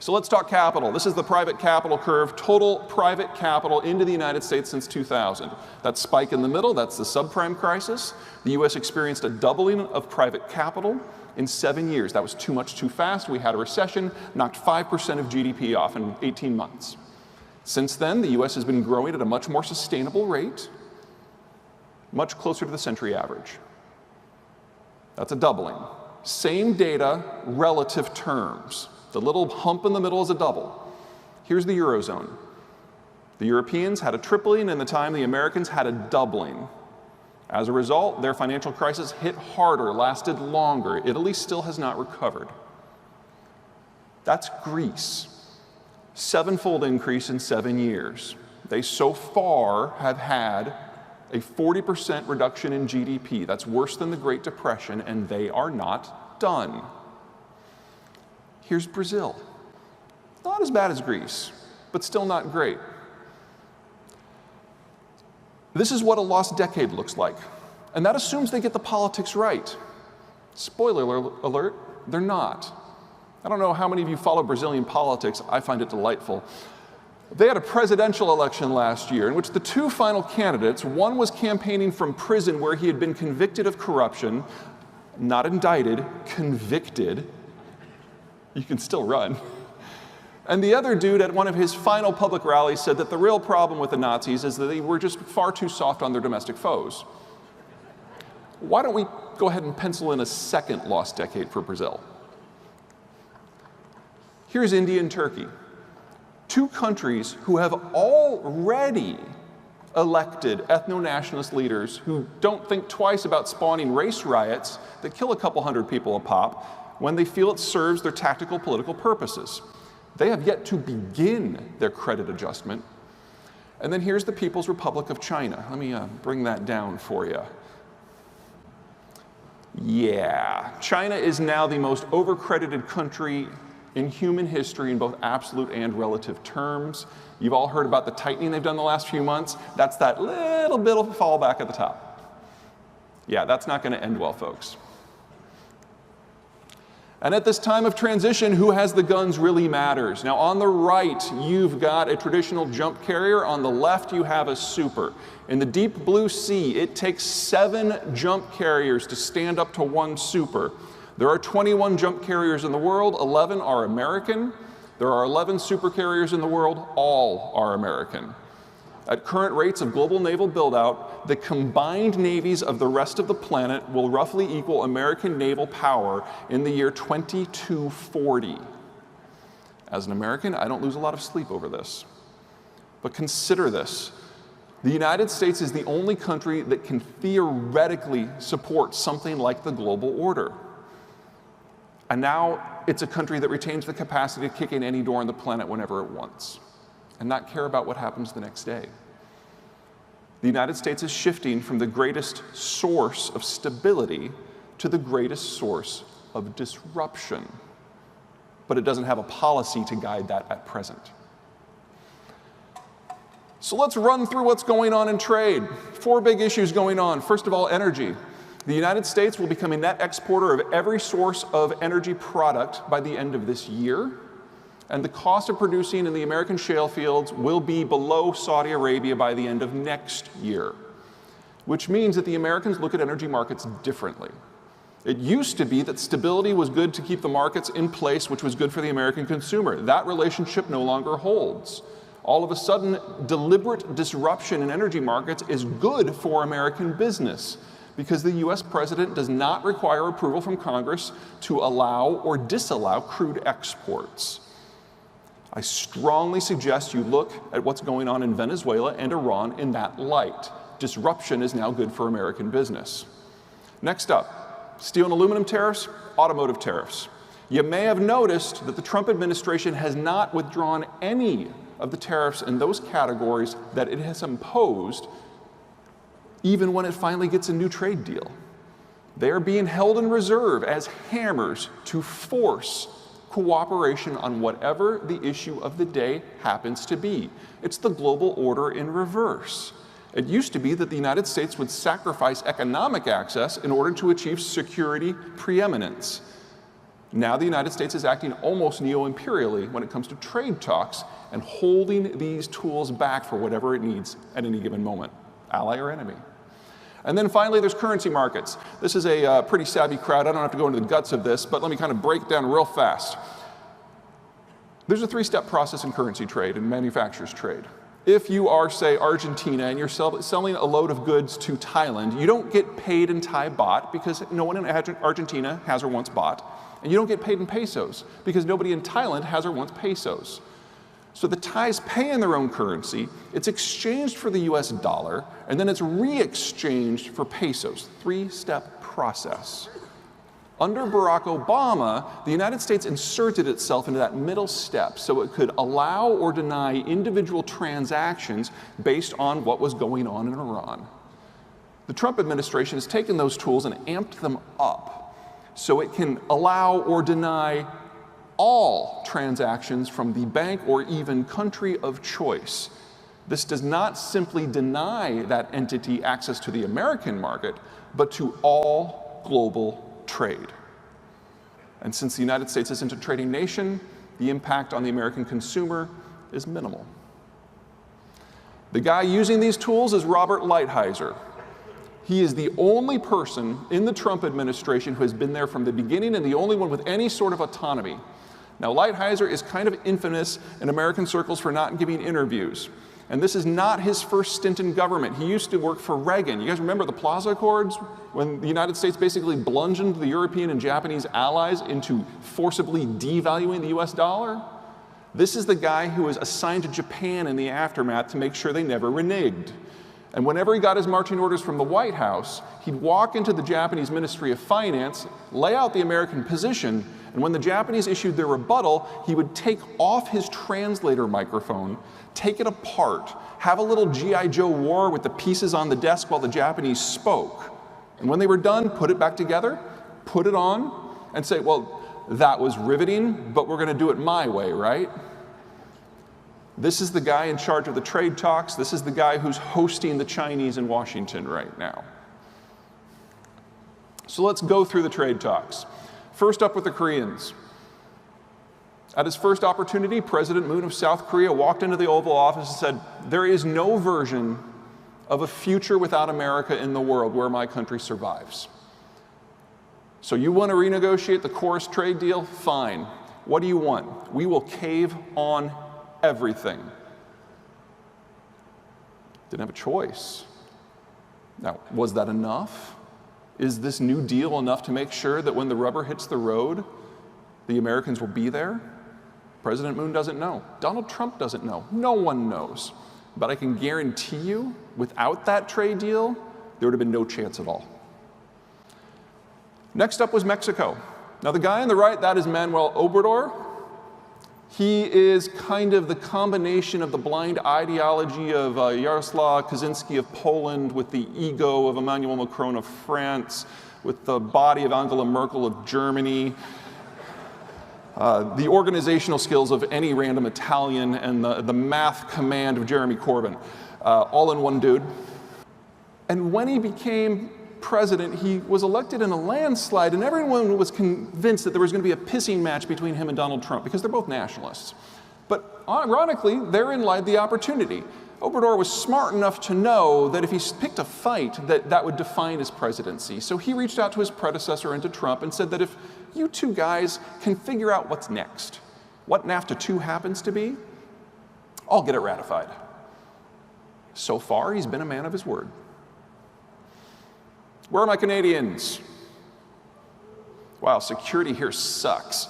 So let's talk capital. This is the private capital curve, total private capital into the United States since 2000. That spike in the middle, that's the subprime crisis. The US experienced a doubling of private capital in 7 years. That was too much too fast. We had a recession, knocked 5% of GDP off in 18 months. Since then, the US has been growing at a much more sustainable rate, much closer to the century average. That's a doubling. Same data, relative terms. The little hump in the middle is a double. Here's the Eurozone. The Europeans had a tripling in the time the Americans had a doubling. As a result, their financial crisis hit harder, lasted longer. Italy still has not recovered. That's Greece. Sevenfold increase in 7 years. They so far have had a 40% reduction in GDP. That's worse than the Great Depression, and they are not done. Here's Brazil. Not as bad as Greece, but still not great. This is what a lost decade looks like, and that assumes they get the politics right. Spoiler alert, they're not. I don't know how many of you follow Brazilian politics. I find it delightful. They had a presidential election last year in which the two final candidates, one was campaigning from prison where he had been convicted of corruption, not indicted, convicted. You can still run. And the other dude at one of his final public rallies said that the real problem with the Nazis is that they were just far too soft on their domestic foes. Why don't we go ahead and pencil in a second lost decade for Brazil? Here's India and Turkey. Two countries who have already elected ethno-nationalist leaders who don't think twice about spawning race riots that kill a couple hundred people a pop when they feel it serves their tactical political purposes. They have yet to begin their credit adjustment. And then here's the People's Republic of China. Let me bring that down for you. Yeah, China is now the most overcredited country in human history in both absolute and relative terms. You've all heard about the tightening they've done the last few months. That's that little bit of fallback at the top. Yeah, that's not going to end well, folks. And at this time of transition, who has the guns really matters. Now, on the right, you've got a traditional jump carrier. On the left, you have a super. In the deep blue sea, it takes 7 jump carriers to stand up to 1 super. There are 21 jump carriers in the world. 11 are American. There are 11 super carriers in the world. All are American. At current rates of global naval buildout, the combined navies of the rest of the planet will roughly equal American naval power in the year 2240. As an American, I don't lose a lot of sleep over this. But consider this. The United States is the only country that can theoretically support something like the global order. And now it's a country that retains the capacity to kick in any door on the planet whenever it wants, and not care about what happens the next day. The United States is shifting from the greatest source of stability to the greatest source of disruption. But it doesn't have a policy to guide that at present. So let's run through what's going on in trade. 4 big issues going on. First of all, energy. The United States will become a net exporter of every source of energy product by the end of this year. And the cost of producing in the American shale fields will be below Saudi Arabia by the end of next year, which means that the Americans look at energy markets differently. It used to be that stability was good to keep the markets in place, which was good for the American consumer. That relationship no longer holds. All of a sudden, deliberate disruption in energy markets is good for American business, because the US president does not require approval from Congress to allow or disallow crude exports. I strongly suggest you look at what's going on in Venezuela and Iran in that light. Disruption is now good for American business. Next up, steel and aluminum tariffs, automotive tariffs. You may have noticed that the Trump administration has not withdrawn any of the tariffs in those categories that it has imposed, even when it finally gets a new trade deal. They are being held in reserve as hammers to force cooperation on whatever the issue of the day happens to be. It's the global order in reverse. It used to be that the United States would sacrifice economic access in order to achieve security preeminence. Now the United States is acting almost neo-imperially when it comes to trade talks and holding these tools back for whatever it needs at any given moment, ally or enemy. And then finally, there's currency markets. This is a pretty savvy crowd. I don't have to go into the guts of this, but let me kind of break it down real fast. There's a three-step process in currency trade and manufacturers trade. If you are, say, Argentina and you're selling a load of goods to Thailand, you don't get paid in Thai baht because no one in Argentina has or wants baht. And you don't get paid in pesos because nobody in Thailand has or wants pesos. So the Thais pay in their own currency, it's exchanged for the US dollar, and then it's re-exchanged for pesos. Three-step process. Under Barack Obama, the United States inserted itself into that middle step so it could allow or deny individual transactions based on what was going on in Iran. The Trump administration has taken those tools and amped them up so it can allow or deny all transactions from the bank or even country of choice. This does not simply deny that entity access to the American market, but to all global trade. And since the United States isn't a trading nation, the impact on the American consumer is minimal. The guy using these tools is Robert Lighthizer. He is the only person in the Trump administration who has been there from the beginning and the only one with any sort of autonomy. Now, Lighthizer is kind of infamous in American circles for not giving interviews. And this is not his first stint in government. He used to work for Reagan. You guys remember the Plaza Accords, when the United States basically bludgeoned the European and Japanese allies into forcibly devaluing the US dollar? This is the guy who was assigned to Japan in the aftermath to make sure they never reneged. And whenever he got his marching orders from the White House, he'd walk into the Japanese Ministry of Finance, lay out the American position, and when the Japanese issued their rebuttal, he would take off his translator microphone, take it apart, have a little G.I. Joe war with the pieces on the desk while the Japanese spoke. And when they were done, put it back together, put it on, and say, well, that was riveting, but we're going to do it my way, right? This is the guy in charge of the trade talks. This is the guy who's hosting the Chinese in Washington right now. So let's go through the trade talks. First up with the Koreans. At his first opportunity, President Moon of South Korea walked into the Oval Office and said, there is no version of a future without America in the world where my country survives. So you want to renegotiate the Chorus trade deal? Fine. What do you want? We will cave on everything. Didn't have a choice. Now, was that enough? Is this new deal enough to make sure that when the rubber hits the road, the Americans will be there? President Moon doesn't know. Donald Trump doesn't know. No one knows. But I can guarantee you, without that trade deal, there would have been no chance at all. Next up was Mexico. Now, the guy on the right, that is Manuel Obrador. He is kind of the combination of the blind ideology of Jaroslaw Kaczynski of Poland with the ego of Emmanuel Macron of France, with the body of Angela Merkel of Germany, the organizational skills of any random Italian, and the math command of Jeremy Corbyn, all in one dude. And when he became president, he was elected in a landslide, and everyone was convinced that there was going to be a pissing match between him and Donald Trump because they're both nationalists. But ironically, therein lied the opportunity. Obrador was smart enough to know that if he picked a fight, that would define his presidency. So he reached out to his predecessor and to Trump and said that if you two guys can figure out what's next, what NAFTA 2 happens to be, I'll get it ratified. So far, he's been a man of his word. Where are my Canadians? Wow, security here sucks.